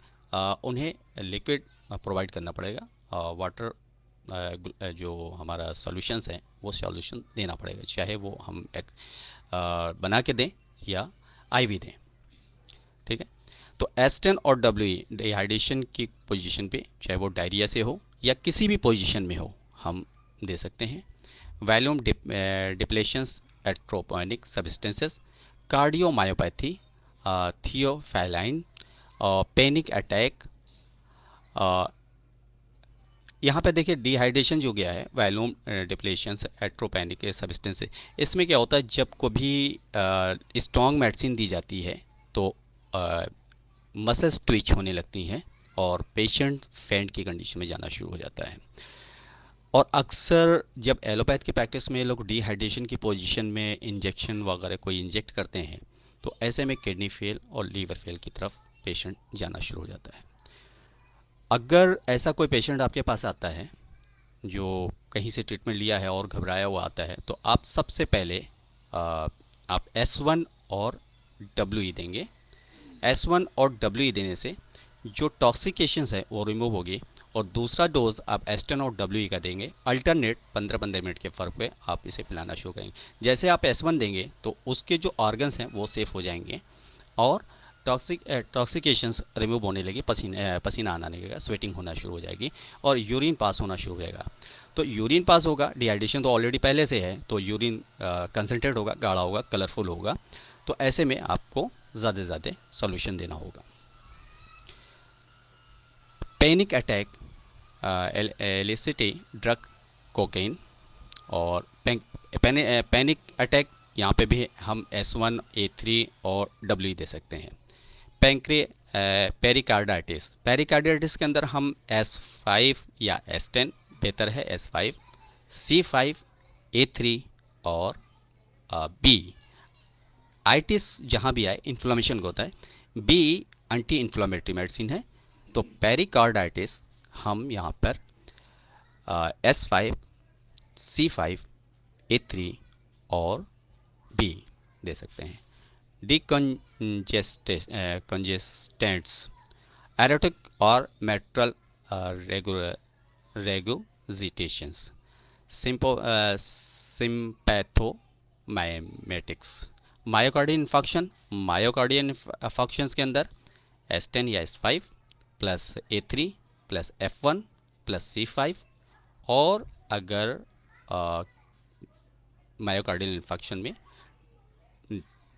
Speaker 1: उन्हें लिक्विड प्रोवाइड करना पड़ेगा, वाटर जो हमारा सॉल्यूशंस है वो सॉल्यूशन देना पड़ेगा, चाहे वो हम बना के दें या IV दें। ठीक है, तो S10 और WE डिहाइड्रेशन की पोजीशन पे, चाहे वो डायरिया से हो या किसी भी पोजीशन में हो, हम दे सकते हैं। Volume depletions, atropinic substances, cardiomyopathy, theophylline, panic attack, यहाँ पे देखिए डिहाइड्रेशन जो गया है वॉल्यूम डिप्लेशन एट्रोपेनिक सब्सटेंस, इसमें क्या होता है जब कभी स्ट्रॉन्ग मेडिसिन दी जाती है तो मसल्स ट्विच होने लगती हैं और पेशेंट फेंट की कंडीशन में जाना शुरू हो जाता है। और अक्सर जब एलोपैथ की प्रैक्टिस में लोग डिहाइड्रेशन की पोजीशन में इंजेक्शन वगैरह कोई इंजेक्ट करते हैं तो ऐसे में किडनी फेल और लीवर फेल की तरफ पेशेंट जाना शुरू हो जाता है। अगर ऐसा कोई पेशेंट आपके पास आता है जो कहीं से ट्रीटमेंट लिया है और घबराया हुआ आता है तो आप सबसे पहले आप S1 और WE देंगे। S1 और WE देने से जो टॉक्सिकेशंस है वो रिमूव होगी और दूसरा डोज आप S10 और WE का देंगे। अल्टरनेट 15-15 मिनट के फर्क पे आप इसे पिलाना शुरू करेंगे। जैसे आप S1 देंगे तो उसके जो ऑर्गन्स हैं वो सेफ हो जाएंगे और टॉक्सिकेशंस रिमूव होने लगी, पसीना आना लगेगा, स्वेटिंग होना शुरू हो जाएगी और यूरिन पास होना शुरू हो जाएगा। तो यूरिन पास होगा, डिहाइड्रेशन तो ऑलरेडी पहले से है तो यूरिन कंसनट्रेट होगा, गाढ़ा होगा, कलरफुल होगा। तो ऐसे में आपको ज़्यादा से ज़्यादा सोल्यूशन देना होगा। पैनिक अटैक एलिसिटी ड्रग कोकेन और पैनिक अटैक यहाँ पे भी हम S1 A3 और W दे सकते हैं। पेरिकार्डाइटिस के अंदर हम S5 या S10 बेहतर है, S5, C5, A3 और B। आइटिस जहाँ भी आए इन्फ्लामेशन को होता है, B एंटी इन्फ्लामेटरी मेडिसिन है। तो पेरिकार्डाइटिस हम यहाँ पर S5, C5, A3 और B दे सकते हैं। डिकंजेस्टेंट्स एरोटिक और मेट्रल रेगुजिटेशंस, सिंपैथोमाइमेटिक्स, मायोकार्डियन इंफॉक्शंस के अंदर S10 या S5 plus A3 plus F1 plus C5। और अगर मायोकार्डियल इंफेक्शन में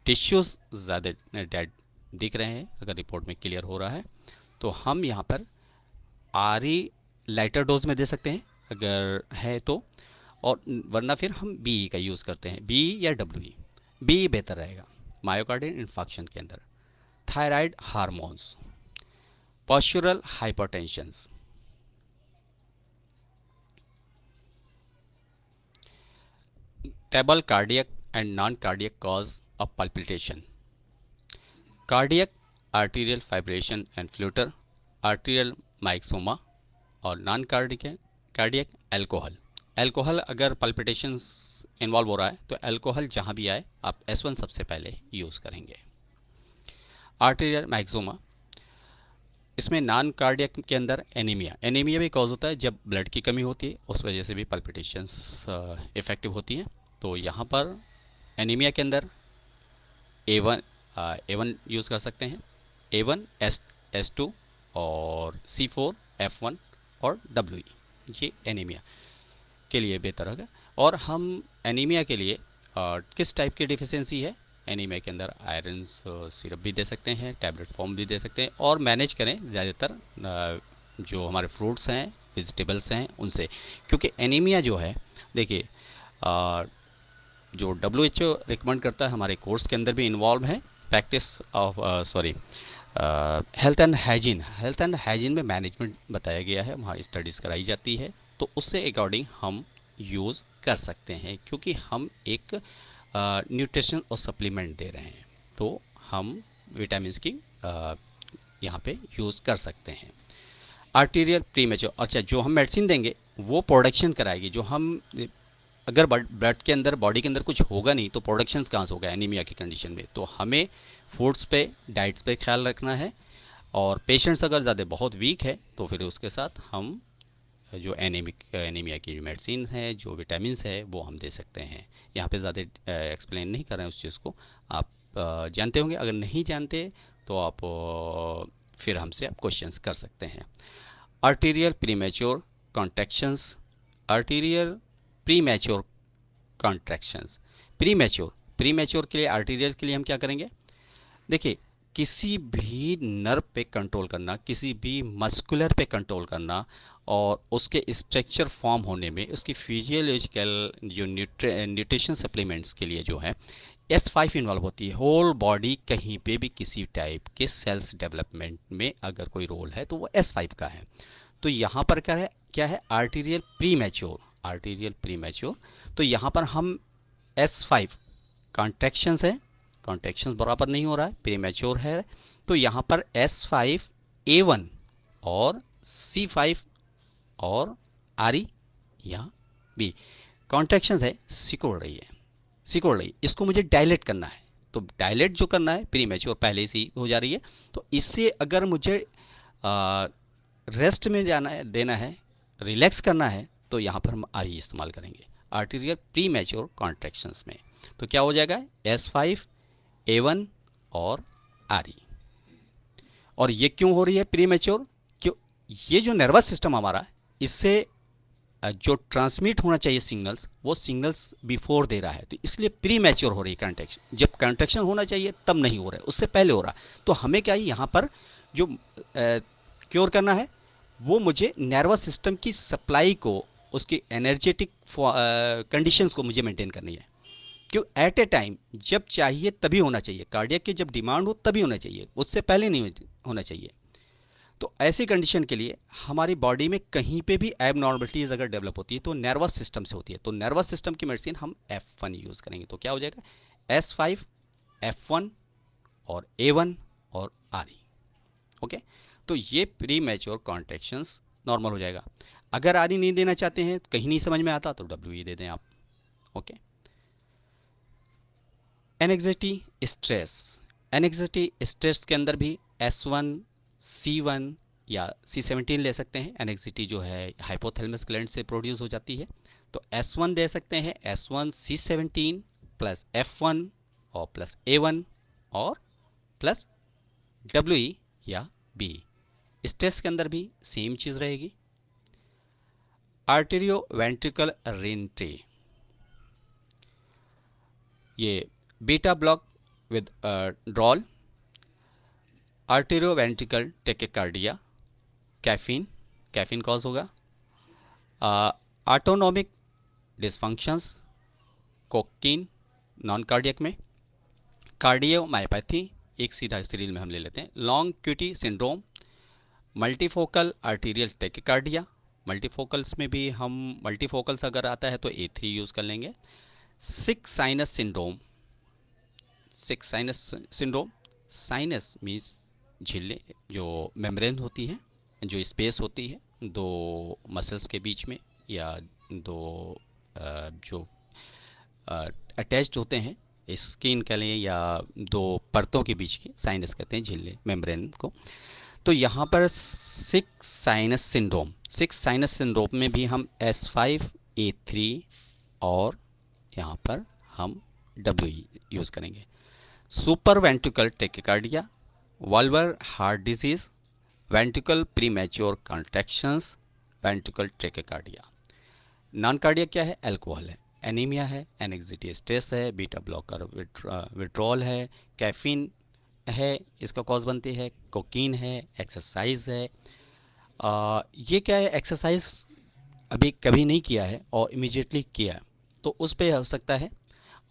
Speaker 1: टिश्यूज ज़्यादा डेड दिख रहे हैं, अगर रिपोर्ट में क्लियर हो रहा है तो हम यहाँ पर RE लाइटर डोज में दे सकते हैं अगर है तो, और वरना फिर हम BE का यूज़ करते हैं, BE या WE। BE बेहतर रहेगा मायोकार्डियल इंफेक्शन के अंदर। Thyroid hormones, postural hypertensions, table cardiac and non cardiac cause of palpitation, cardiac arterial fibrillation and flutter, arterial myxoma और नॉन कार्डियक अल्कोहल। अल्कोहल अगर पल्पिटेशंस इन्वॉल्व हो रहा है तो अल्कोहल जहां भी आए आप S1 सबसे पहले यूज़ करेंगे। आर्टीरियल माइक्सोमा, इसमें नॉन कार्डियक के अंदर एनीमिया भी कॉज होता है जब ब्लड की कमी होती है, उस वजह से भी पल्पिटेशंस इफेक्टिव होती हैं। तो यहाँ पर एनीमिया के अंदर A1 यूज़ कर सकते हैं, A1 S2 और C4 F1 और WE, ये एनीमिया के लिए बेहतर होगा। और हम एनीमिया के लिए किस टाइप की डिफिशियंसी है, एनीमिया के अंदर आयरन सिरप भी दे सकते हैं, टैबलेट फॉर्म भी दे सकते हैं और मैनेज करें ज़्यादातर जो हमारे फ्रूट्स हैं, वेजिटेबल्स हैं उनसे, क्योंकि एनीमिया जो है देखिए जो WHO रिकमेंड करता है हमारे कोर्स के अंदर भी इन्वॉल्व है, practice of health and hygiene में मैनेजमेंट बताया गया है, वहाँ स्टडीज़ कराई जाती है तो उससे अकॉर्डिंग हम यूज़ कर सकते हैं, क्योंकि हम एक न्यूट्रिशन और सप्लीमेंट दे रहे हैं तो हम विटामिन की यहाँ पे यूज़ कर सकते हैं। आर्टीरियल प्रीमेच्योर, अच्छा जो हम मेडिसिन देंगे वो प्रोडक्शन कराएगी, जो हम अगर ब्लड के अंदर बॉडी के अंदर कुछ होगा नहीं तो प्रोडक्शन कहाँ से होगा एनीमिया की कंडीशन में। तो हमें फूड्स पे, डाइट्स पे ख्याल रखना है और पेशेंट्स अगर ज़्यादा बहुत वीक है तो फिर उसके साथ हम जो एनीमिया की मेडिसिन है, जो विटामिन है वो हम दे सकते हैं। यहाँ पे ज़्यादा एक्सप्लेन नहीं कर रहे हैं उस चीज़ को, आप जानते होंगे, अगर नहीं जानते तो आप फिर हमसे आप क्वेश्चंस कर सकते हैं। Arterial premature contractions, arterial premature contractions, premature के लिए, आर्टीरियल के लिए हम क्या करेंगे, देखिए किसी भी नर्व पे कंट्रोल करना, किसी भी मस्कुलर पे कंट्रोल करना, और उसके स्ट्रक्चर फॉर्म होने में उसकी फिजियोलॉजिकल जो न्यूट्रिशन सप्लीमेंट्स के लिए जो है S5 इन्वॉल्व होती है। होल बॉडी कहीं पे भी किसी टाइप के सेल्स डेवलपमेंट में अगर कोई रोल है तो वो S5 का है। तो यहाँ पर क्या है arterial pre mature, arterial pre mature. तो यहाँ पर हम S5 कॉन्ट्रैक्शंस है, कॉन्ट्रैक्शंस बराबर नहीं हो रहा है, प्री मैच्योर है, तो यहाँ पर S5A1 और C5 और RE या B कॉन्ट्रैक्शंस है, सिकुड़ रही है, सिकुड़ रही है, इसको मुझे डायलेट करना है। तो डायलेट जो करना है प्री मैच्योर पहले से ही हो जा रही है, तो इससे अगर मुझे रेस्ट में जाना है, देना है, रिलैक्स करना है, तो यहाँ पर हम RE इस्तेमाल करेंगे आर्टीरियल प्री मैच्योर कॉन्ट्रैक्शंस में। तो क्या हो जाएगा S5A1 और RE। और ये क्यों हो रही है प्री मैच्योर? क्यों? ये जो नर्वस सिस्टम हमारा, इससे जो ट्रांसमिट होना चाहिए सिग्नल्स, वो सिग्नल्स बिफोर दे रहा है, तो इसलिए प्री मैच्योर हो रही है कंट्रैक्शन। जब कंट्रैक्शन होना चाहिए तब नहीं हो रहा है, उससे पहले हो रहा है। तो हमें क्या है यहाँ पर जो क्योर करना है, वो मुझे नर्वस सिस्टम की सप्लाई को, उसकी एनर्जेटिक कंडीशंस को मुझे मेंटेन करनी है। क्यों? एट ए टाइम जब चाहिए तभी होना चाहिए, कार्डियक की जब डिमांड हो तभी होना चाहिए, उससे पहले नहीं होना चाहिए। तो ऐसी कंडीशन के लिए हमारी बॉडी में कहीं पे भी एबनॉर्मलिटीज अगर डेवलप होती है तो नर्वस सिस्टम से होती है। तो नर्वस सिस्टम की मेडिसिन हम F1 यूज करेंगे। तो क्या हो जाएगा S5 F1 और A1 और RE। ओके, तो ये प्री मैच्योर कॉन्ट्रैक्शंस नॉर्मल हो जाएगा। अगर RE नहीं देना चाहते हैं, कहीं नहीं समझ में आता, तो WE दे दें आप। Okay, anxiety stress, anxiety stress के अंदर भी S1 C1 या C17 ले सकते हैं। एनेक्सिटी जो है हाइपोथैलेमस ग्लैंड से प्रोड्यूस हो जाती है, तो S1 दे सकते हैं, S1 C17 प्लस F1 और प्लस A1 और प्लस WE या B। स्ट्रेस के अंदर भी सेम चीज रहेगी। आर्टेरियो वेंट्रिकल रेंट्री, ये beta block withdrawal, arterioventricle tachycardia, caffeine, caffeine cause होगा। Autonomic dysfunctions, cocaine non cardiac में। कार्डियोमायोपैथी एक सीधा सीरियल में हम ले लेते हैं। Long QT syndrome, multifocal arterial tachycardia, multifocals में भी हम, मल्टीफोकल्स अगर आता है तो A3 यूज कर लेंगे। सिक साइनस सिंड्रोम, सिक साइनस सिंड्रोम, साइनस मीन्स झिल्ली, जो मेम्ब्रेन होती है, जो स्पेस होती है दो मसल्स के बीच में, या दो जो अटैच्ड होते हैं स्किन के लिए, या दो परतों के बीच की, साइनस कहते हैं झिल्ली मेम्ब्रेन को। तो यहाँ पर सिक साइनस सिंड्रोम, सिक साइनस सिंड्रोम में भी हम S5A3 और यहाँ पर हम WE यूज करेंगे। Super ventricle tachycardia, vulvar heart disease, ventricle premature contractions, ventricle tachycardia. Non cardiac क्या है? अल्कोहल है, एनीमिया है, एनेक्सिटी स्ट्रेस है, बीटा ब्लॉकर विड्रॉल है, कैफीन है, इसका कॉज बनती है, कोकीन है, एक्सरसाइज है। ये क्या है, एक्सरसाइज अभी कभी नहीं किया है और इमीडिएटली किया तो उस पर हो सकता है।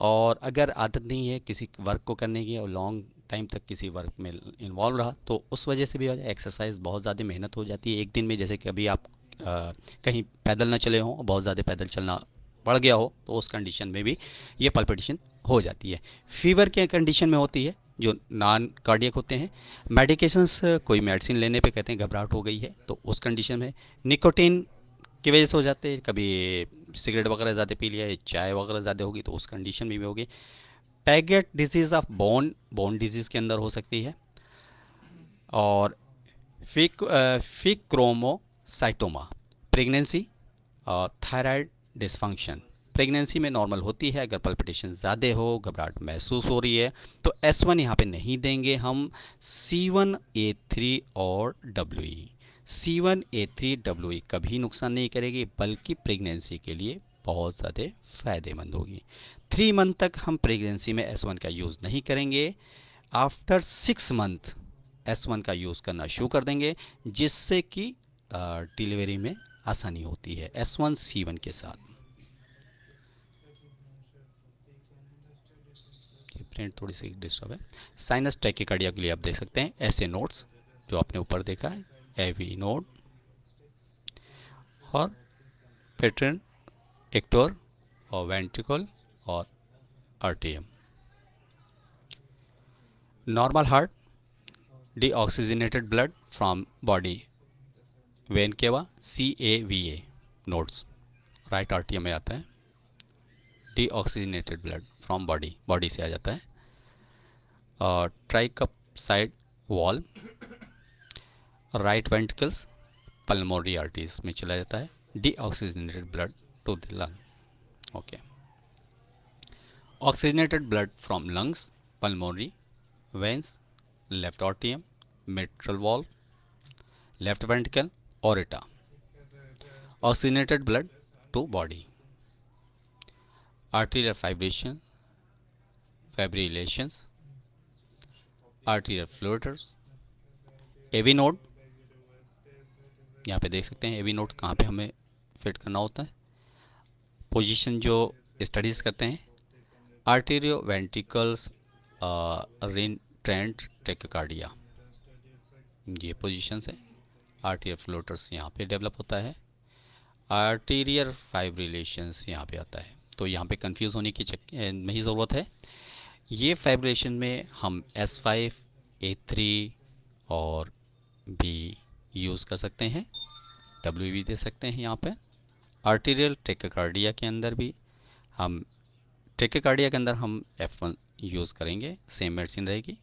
Speaker 1: और अगर आदत नहीं है किसी वर्क को करने की और लॉन्ग टाइम तक किसी वर्क में इन्वॉल्व रहा तो उस वजह से भी हो जाए। एक्सरसाइज बहुत ज़्यादा मेहनत हो जाती है एक दिन में, जैसे कि अभी आप कहीं पैदल ना चले हों, बहुत ज़्यादा पैदल चलना पड़ गया हो, तो उस कंडीशन में भी ये पल्पिटेशन हो जाती है। फीवर के कंडीशन में होती है जो नॉन कार्डियक होते हैं। मेडिकेशंस, कोई मेडिसिन लेने पे कहते हैं घबराहट हो गई है, तो उस कंडीशन में निकोटीन की वजह से हो जाते हैं। कभी सिगरेट वगैरह ज़्यादा पी लिया, चाय वगैरह ज़्यादा होगी तो उस कंडीशन में भी होगी। Paget disease of bone, bone disease के अंदर हो सकती है। और फिक्रोमोसाइटोमा, प्रेगनेंसी और थायराइड डिसफंक्शन, प्रेगनेंसी में नॉर्मल होती है। अगर पल्पिटेशन ज़्यादा हो, घबराहट महसूस हो रही है, तो S1 यहाँ पे नहीं देंगे हम, C1A3 और WE। C1A3 WE कभी नुकसान नहीं करेगी, बल्कि प्रेगनेंसी के लिए बहुत ज़्यादा फायदेमंद होगी। 3 मंथ तक हम प्रेगनेंसी में S1 का यूज़ नहीं करेंगे। आफ्टर 6 मंथ S1 का यूज़ करना शुरू कर देंगे, जिससे कि डिलीवरी में आसानी होती है S1C1 के साथ। प्रिंट थोड़ी सी डिस्टर्ब है। साइनस टैकिकार्डिया के लिए आप देख सकते हैं ऐसे नोट्स जो आपने ऊपर देखा है, एवी नोड और पेट्रन, एक्टोर और वेंट्रिकल और आर्टियम। Normal heart, deoxygenated blood from body, vena cava CAVA nodes, right आर्टियम में आता है। Deoxygenated blood from body, body से आ जाता है। और tricuspid valve, right ventricles pulmonary arteries में चला जाता है, deoxygenated blood to the lung. Okay, oxygenated blood from lungs, pulmonary, veins, left आर्टियम, mitral valve, left ventricle, aorta. Oxygenated blood to body, arterial fibrillations, arterial floaters, AV node। यहाँ पे देख सकते हैं AV नोड्स कहाँ पे हमें फिट करना होता है, पोजीशन जो स्टडीज करते हैं। आर्टेरियो वेंट्रिकल्स रेंट्रेंट टेकिकार्डिया, ये पोजीशंस है। आर्टेरियल फ्लोटर्स यहाँ पे डेवलप होता है। आर्टीरियल फाइब्रिलेशंस यहाँ पे आता है। तो यहाँ पे कंफ्यूज होने की नहीं ज़रूरत है। ये फाइब्रिलेशन में हम S5, A3 और B यूज़ कर सकते हैं, W भी दे सकते हैं यहाँ पे। आर्टीरियल टेकिकार्डिया के अंदर भी हम टेकिकार्डिया के अंदर हम F1 यूज़ करेंगे, सेम मेडिसिन रहेगी।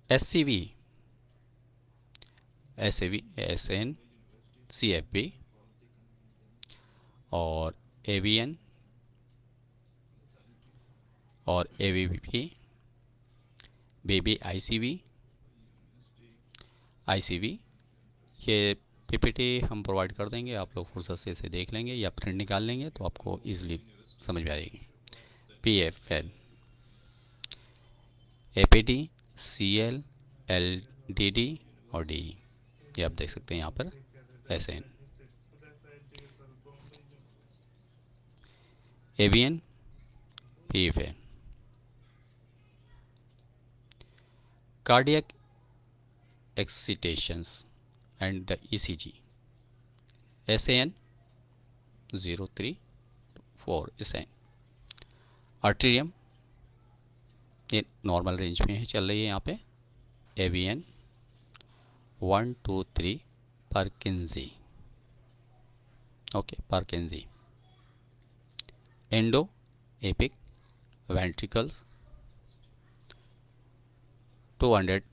Speaker 1: SCV, SAV, SN, CFB और AVN और AVP, बेबी ICV। ये PPT हम प्रोवाइड कर देंगे, आप लोग फुर्सत से इसे देख लेंगे या प्रिंट निकाल लेंगे तो आपको इजीली समझ में आएगी। PFL, APD, CL, LDD और DE, ये आप देख सकते हैं यहाँ पर SN। AVN, PFN। Cardiac excitations and the ECG, SAN 034 SAN। आर्टेरियम ये नॉर्मल रेंज में है, चल रही है यहाँ पे। AVN 123 Purkinje, okay Purkinje. Endo epic ventricles 200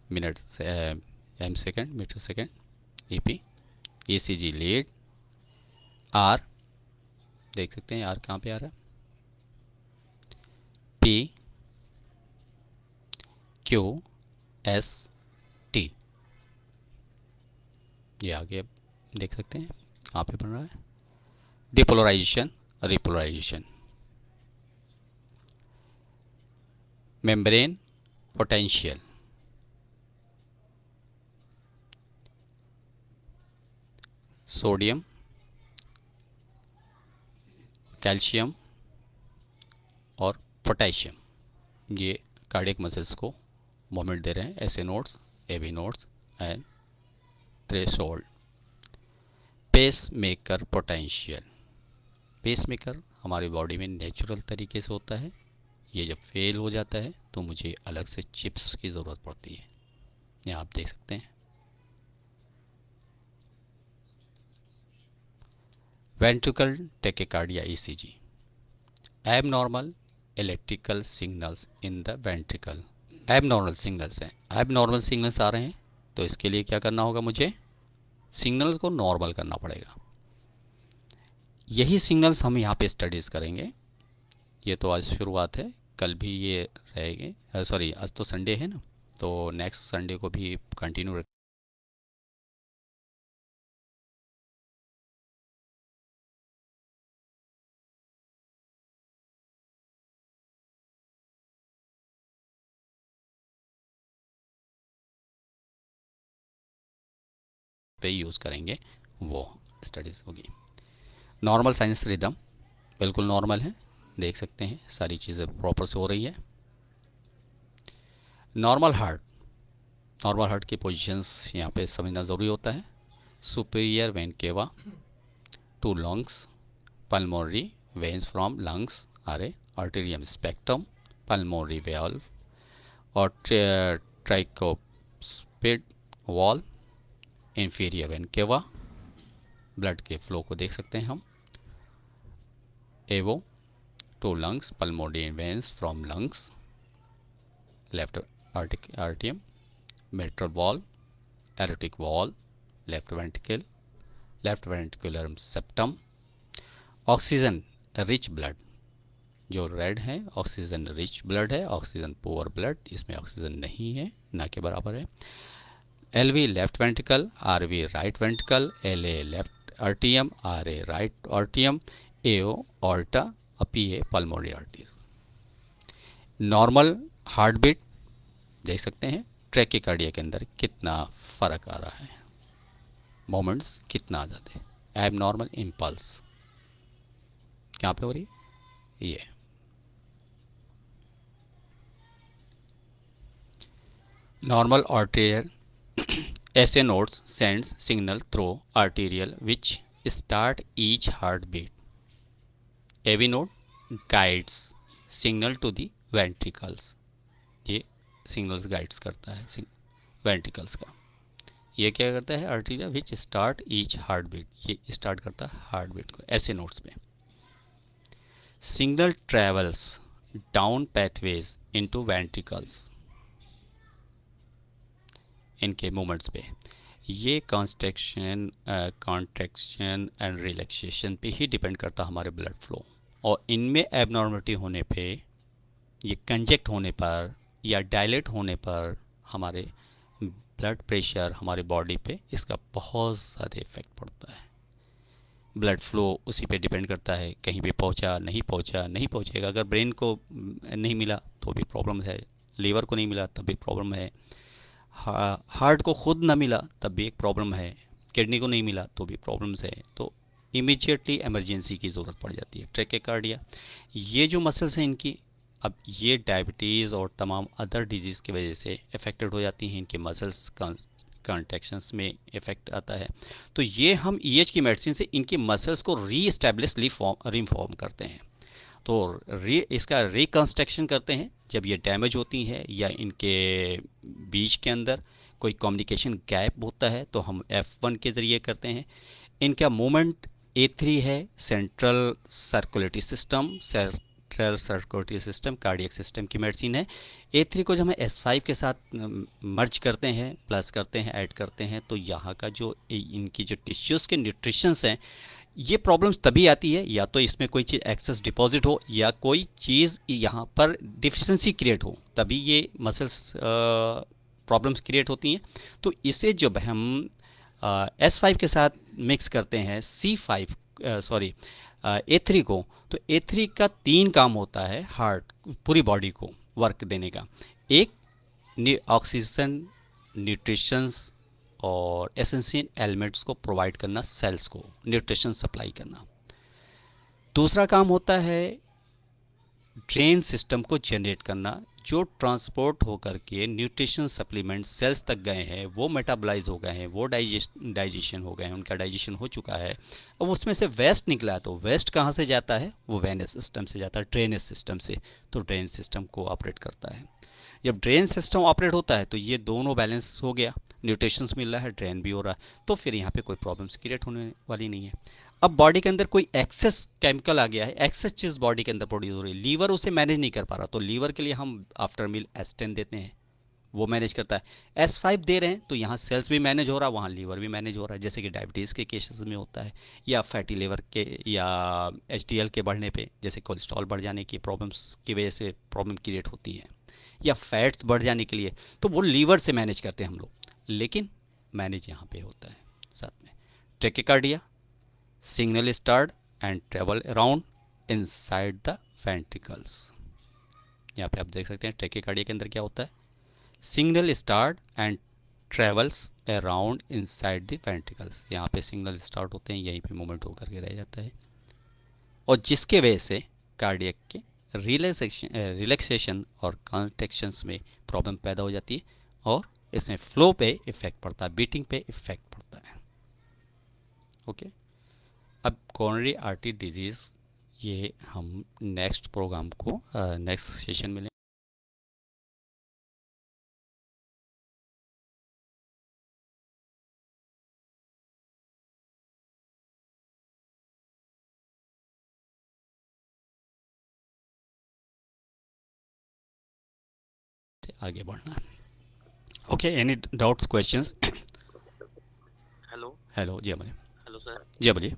Speaker 1: minute M second metre second EP। ECG lead. R देख सकते हैं R कहाँ पे आ रहा है, P Q S T, ये आगे देख सकते हैं कहाँ पे बन रहा है। Depolarization, repolarization, membrane potential, sodium, calcium और पोटेशियम, ये कार्डियक मसल्स को मूवमेंट दे रहे हैं। ऐसे nodes, AV nodes and threshold. Pacemaker potential, pacemaker हमारी बॉडी में नेचुरल तरीके से होता है, ये जब फेल हो जाता है तो मुझे अलग से चिप्स की ज़रूरत पड़ती है, ये आप देख सकते हैं। Ventricle tachycardia ECG, abnormal electrical signals in the ventricle. Abnormal signals हैं, एबनॉर्मल सिग्नल्स आ रहे हैं तो इसके लिए क्या करना होगा, मुझे सिग्नल्स को नॉर्मल करना पड़ेगा। यही सिग्नल्स हम यहाँ पे स्टडीज़ करेंगे। ये तो आज शुरुआत है, कल भी ये रहेंगे, सॉरी आज तो संडे है ना, तो नेक्स्ट संडे को भी कंटिन्यू पे यूज़ करेंगे वो स्टडीज़ होगी। नॉर्मल साइनस रिदम बिल्कुल नॉर्मल है, देख सकते हैं सारी चीज़ें प्रॉपर से हो रही है। नॉर्मल हार्ट की पोजीशंस यहाँ पे समझना ज़रूरी होता है। Superior vena cava to lungs, pulmonary veins from lungs are a arterium spectrum, pulmonary valve or tricuspid wall, inferior vein cava, blood के फ्लो को देख सकते हैं हम। एवो to lungs, pulmonary veins from lungs, left arterium, mitral valve, aortic valve, left ventricle, left ventricular septum, oxygen rich blood जो red है oxygen rich blood है, ऑक्सीजन पुअर ब्लड इसमें ऑक्सीजन नहीं है, ना के बराबर है। LV left ventricle, RV right ventricle, LA left आर्टियम, RA right आर्टियम, एओ ऑल्टा, अपीए pulmonary arteries. Normal heart beat देख सकते हैं, ट्रैकिकार्डिया के अंदर कितना फर्क आ रहा है, मोमेंट्स कितना आ जाते हैं। एब नॉर्मल इम्पल्स क्या पे हो रही है, ये normal arterial SA nodes sends signal through arterial which start each heartbeat. AV node guides signal to the ventricles, ये सिग्नल्स गाइड्स करता है वेंट्रिकल्स का। ये क्या करता है, atria which start each heartbeat, ये स्टार्ट करता है हार्टबीट को ऐसे नोड्स पे। Signal travels down pathways into ventricles, इनके मूवमेंट्स पे ये कॉन्ट्रैक्शन एंड रिलैक्सेशन पे ही डिपेंड करता है हमारे ब्लड फ्लो, और इनमें एबनॉर्मलिटी होने पे, ये कंजेक्ट होने पर या डायलेट होने पर हमारे ब्लड प्रेशर हमारे बॉडी पे इसका बहुत ज़्यादा इफेक्ट पड़ता है। ब्लड फ्लो उसी पे डिपेंड करता है, कहीं पे पहुंचा नहीं पहुंचेगा। अगर ब्रेन को नहीं मिला तो भी प्रॉब्लम है, लीवर को नहीं मिला तब भी प्रॉब्लम है, हार्ट को खुद ना मिला तब भी एक प्रॉब्लम है, किडनी को नहीं मिला तो भी प्रॉब्लम्स है। तो इमीडिएटली इमरजेंसी की ज़रूरत पड़ जाती है। ट्रैकिकार्डिया, ये जो मसल्स हैं इनकी, अब ये डायबिटीज़ और तमाम अदर डिजीज़ की वजह से अफेक्टेड हो जाती हैं, इनके मसल्स कॉन्ट्रैक्शंस में इफेक्ट आता है। तो ये हम ईएच की मेडिसिन से इनके मसल्स को रीएस्टैब्लिश रिफॉर्म करते हैं, तो इसका रिकंस्ट्रक्शन करते हैं। जब ये डैमेज होती है या इनके बीच के अंदर कोई कम्युनिकेशन गैप होता है तो हम F1 के ज़रिए करते हैं। इनका मूवमेंट A3 है, central circulatory system cardiac system की मेडिसिन है। A3 को जब हम S5 के साथ मर्ज करते हैं, प्लस करते हैं, ऐड करते हैं, तो यहाँ का जो इनकी जो टिश्यूज़ के न्यूट्रिशंस हैं, ये प्रॉब्लम्स तभी आती है या तो इसमें कोई चीज़ एक्सेस डिपॉजिट हो या कोई चीज़ यहाँ पर डिफिशिएंसी क्रिएट हो, तभी ये मसल्स प्रॉब्लम्स क्रिएट होती हैं। तो इसे जब हम S5 के साथ मिक्स करते हैं A3 को, तो A3 का 3 काम होता है हार्ट पूरी बॉडी को वर्क देने का। एक ऑक्सीजन, न्यूट्रिशंस और एसेंशियल एलिमेंट्स को प्रोवाइड करना, सेल्स को न्यूट्रिशन सप्लाई करना। दूसरा काम होता है ड्रेन सिस्टम को जनरेट करना, जो ट्रांसपोर्ट होकर के न्यूट्रिशन सप्लीमेंट सेल्स तक गए हैं, वो मेटाबलाइज हो गए हैं, वो डाइजेशन हो गए हैं, उनका डाइजेशन हो चुका है। अब उसमें से वेस्ट निकला है, तो वेस्ट कहाँ से जाता है, वो वेनस सिस्टम से जाता है, ड्रेनेज सिस्टम से। तो ड्रेन सिस्टम को ऑपरेट करता है। जब ड्रेन सिस्टम ऑपरेट होता है तो ये दोनों बैलेंस हो गया, न्यूट्रिशंस मिल रहा है, ड्रेन भी हो रहा है, तो फिर यहाँ पे कोई प्रॉब्लम्स क्रिएट होने वाली नहीं है। अब बॉडी के अंदर कोई एक्सेस केमिकल आ गया है, एक्सेस चीज़ बॉडी के अंदर प्रोड्यूस हो रही है, लीवर उसे मैनेज नहीं कर पा रहा, तो लीवर के लिए हम आफ्टर मील S10 देते हैं, वो मैनेज करता है। S5 दे रहे हैं तो यहाँ सेल्स भी मैनेज हो रहा है, वहाँ लीवर भी मैनेज हो रहा है, जैसे कि डायबिटीज़ के केसेस में होता है, या फैटी लीवर के या HDL के बढ़ने पे, जैसे कोलेस्ट्रॉल बढ़ जाने की प्रॉब्लम्स की वजह से प्रॉब्लम क्रिएट होती है, या फैट्स बढ़ जाने के लिए, तो वो लीवर से मैनेज करते हैं हम लोग, लेकिन मैनेज यहाँ पे होता है साथ में। ट्रैकिकार्डिया, signal start and travel around inside the ventricles. यहाँ पे आप देख सकते हैं ट्रैकिकार्डिया के अंदर क्या होता है, signal start and travels around inside the ventricles, यहाँ पे सिग्नल स्टार्ट होते हैं, यहीं पे मूवमेंट होकर के रह जाता है, और जिसके वजह से कार्डियक के रिलैक्सेशन और कॉन्ट्रैक्शंस में प्रॉब्लम पैदा हो जाती है, और इसमें फ्लो पे इफेक्ट पड़ता है, बीटिंग पे इफेक्ट पड़ता है। ओके, अब कोरोनरी आर्टरी डिजीज, ये हम नेक्स्ट प्रोग्राम को नेक्स्ट सेशन में आगे बढ़ना। Okay, any doubts questions?
Speaker 3: Hello
Speaker 1: hello, जी बोलिए।
Speaker 3: हेलो सर
Speaker 1: जी बोलिए।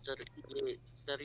Speaker 3: सर ये